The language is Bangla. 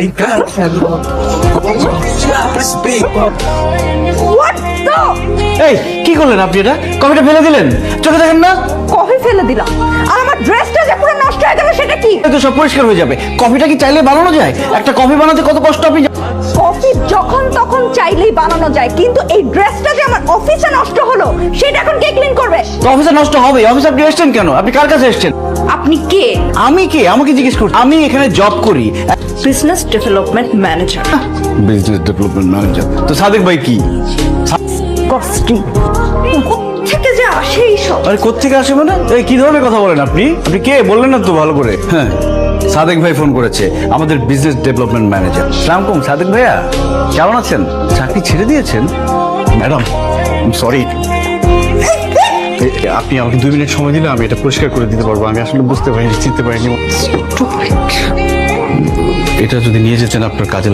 এই কি করলেন আপনি? এটা কফিটা ফেলে দিলেন, চোখে দেখেন না? কফি ফেলে দিলাম আর আমার ড্রেসটা যে পুরো নষ্ট হয়ে গেল সেটা কি? তো সব পরিষ্কার হয়ে যাবে। কফিটা কি চাইলে বানানো যায়? একটা কফি বানাতে কত কষ্ট আপনি কফি যখন তখন চাইলেই বানানো যায়, কিন্তু এই ড্রেসটা যে আমার অফিসে নষ্ট হলো সেটা এখন কে ক্লিন করবে? অফিসে নষ্ট হবে। অফিসে আপনি এসেছেন কেন? আপনি কার কাছে এসেছেন? আপনি কে? আমি কে? আমাকে জিজ্ঞেস করুন। আমি এখানে জব করি, business development manager. Business development manager. তো সাদেক ভাই কি? কস্টিং থেকে যে আসে এইসব? আরে কোত্থেকে আসে মানে? এই কি ধরনের কথা বলেন আপনি? আপনি কে বললেন না তো ভালো করে? হ্যাঁ, সাদেক ভাই ফোন করেছে, আমাদের বিজনেস ডেভেলপমেন্ট ম্যানেজার। আসসালামু সাদেক ভাইয়া, কেমন আছেন? চাকরি ছেড়ে দিয়েছেন? ম্যাডাম সরি, আপনি আমাকে 2 মিনিট সময় দিলে আমি এটা পরিষ্কার করে দিতে পারবো। আমি আসলে বুঝতে পারিনি, চিনতে পারিনি। এটা যদি নিয়ে যেতেন আপনার কাজে